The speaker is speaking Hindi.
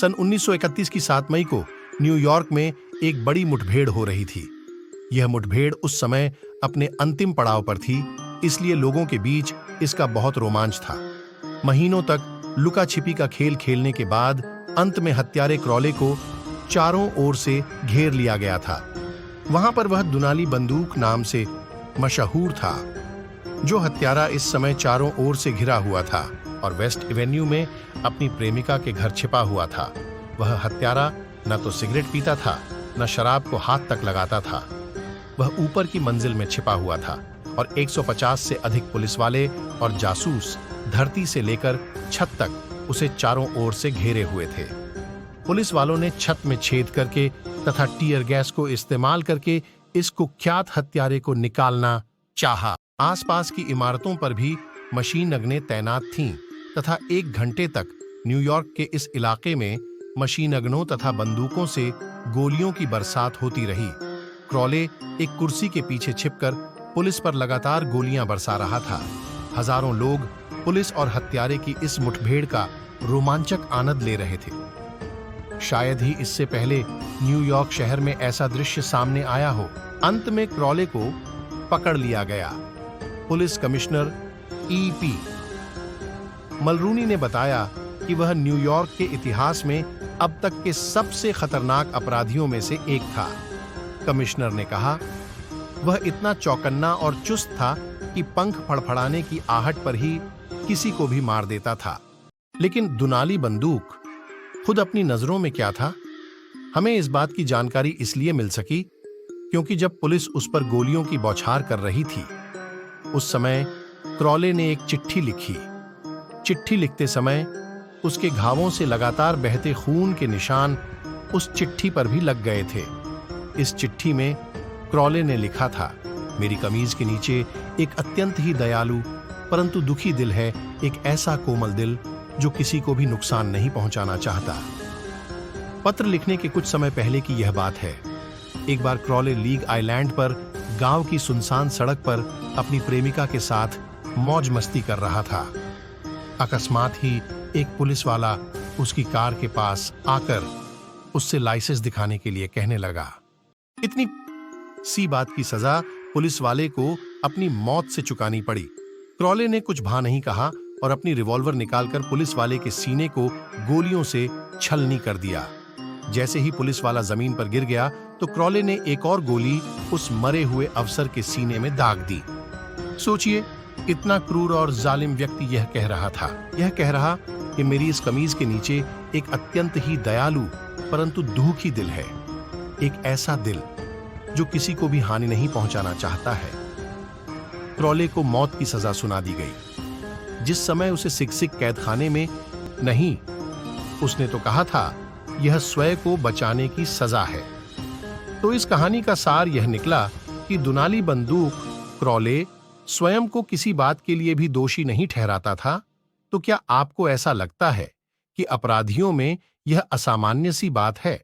सन 1931 की 7 मई को न्यूयॉर्क में एक बड़ी मुठभेड़ हो रही थी। यह मुठभेड़ उस समय अपने अंतिम पड़ाव पर थी, इसलिए लोगों के बीच इसका बहुत रोमांच था। महीनों तक लुका छिपी का खेल खेलने के बाद अंत में हत्यारे क्रॉले को चारों ओर से घेर लिया गया था। वहां पर वह दुनाली बंदूक नाम से मशहूर था। जो हत्यारा इस समय चारों ओर से घिरा हुआ था और वेस्ट एवेन्यू में अपनी प्रेमिका के घर छिपा हुआ था। वह हत्यारा न तो सिगरेट पीता था, न शराब को हाथ तक लगाता था। वह ऊपर की मंजिल में छिपा हुआ था और 150 से अधिक पुलिस वाले और जासूस धरती से लेकर छत तक उसे चारों ओर से घेरे हुए थे। पुलिस वालों ने छत में छेद करके तथा टीयर गैस को इस्तेमाल करके इस कुख्यात हत्यारे को निकालना चाहा। आसपास की इमारतों पर भी मशीन गनें तैनात थीं तथा 1 घंटे तक न्यूयॉर्क के इस इलाके में मशीन गनों तथा बंदूकों से गोलियों की बरसात होती रही। क्रॉले एक कुर्सी के पीछे छिपकर पुलिस पर लगातार गोलियां बरसा रहा था। हजारों लोग पुलिस और हत्यारे की इस मुठभेड़ का रोमांचक आनंद ले रहे थे। शायद ही इससे पहले न्यूयॉर्क शहर में ऐसा दृश्य सामने आया हो। अंत में क्रॉले को पकड़ लिया गया। Police commissioner E.P. मलरूनी ने बताया कि वह न्यूयॉर्क के इतिहास में अब तक के सबसे खतरनाक अपराधियों में से एक था। कमिश्नर ने कहा, वह इतना चौकन्ना और चुस्त था कि पंख फड़फड़ाने की आहट पर ही किसी को भी मार देता था। लेकिन दुनाली बंदूक खुद अपनी नजरों में क्या था? हमें इस बात की जानकारी इसलिए मिल सकी क्योंकि जब पुलिस उस पर गोलियों की बौछार कर रही थी, उस समय क्रॉले ने एक चिट्ठी लिखी। चिट्ठी लिखते समय उसके घावों से लगातार बहते खून के निशान उस चिट्ठी पर भी लग गए थे। इस चिट्ठी में क्रॉले ने लिखा था, मेरी कमीज के नीचे एक अत्यंत ही दयालु परंतु दुखी दिल है, एक ऐसा कोमल दिल जो किसी को भी नुकसान नहीं पहुंचाना चाहता। पत्र लिखने के कुछ समय पहले की यह बात है। एक बार क्रॉले लीग आइलैंड पर गांव की सुनसान सड़क पर अपनी प्रेमिका के साथ मौज मस्ती कर रहा था। अकस्मात ही एक पुलिस वाला उसकी कार के पास आकर उससे लाइसेंस दिखाने के लिए कहने लगा। इतनी सी बात की सजा पुलिस वाले को अपनी मौत से चुकानी पड़ी। क्रॉले ने कुछ भा नहीं कहा और अपनी रिवॉल्वर निकालकर पुलिस वाले के सीने को गोलियों से छलनी कर दिया। जैसे ही पुलिस वाला जमीन पर गिर गया तो क्रॉले ने एक और गोली उस मरे हुए अफसर के सीने में दाग दी। सोचिए, इतना क्रूर और जालिम व्यक्ति यह कह रहा था। यह कह रहा कि मेरी इस कमीज के नीचे एक अत्यंत ही दयालु परंतु दुखी दिल है, एक ऐसा दिल जो किसी को भी हानि नहीं पहुंचाना चाहता है। क्रॉले को मौत की सजा सुना दी गई। जिस समय उसे सिकसिक कैदखाने में नहीं, उसने तो कहा था यह स्वयं को बचाने की सजा है। तो इस कहानी का सार यह निकला कि दुनाली बंदूक क्रॉले स्वयं को किसी बात के लिए भी दोषी नहीं ठहराता था। तो क्या आपको ऐसा लगता है कि अपराधियों में यह असामान्य सी बात है?